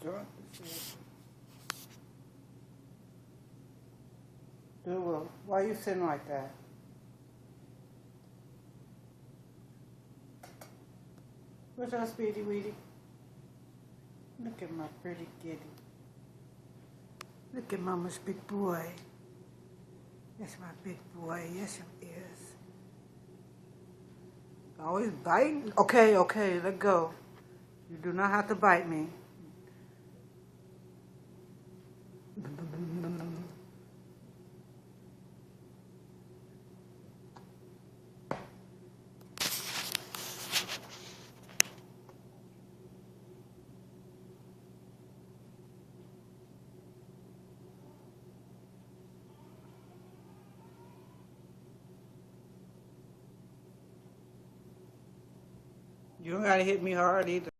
drunk as shit. Dude, why you sitting like that? What's up, Speedy Weedy? Look at my pretty kitty. Look at Mama's big boy. That's my big boy. Yes, it is. Always biting. Okay, let go. You do not have to bite me. You don't gotta hit me hard either.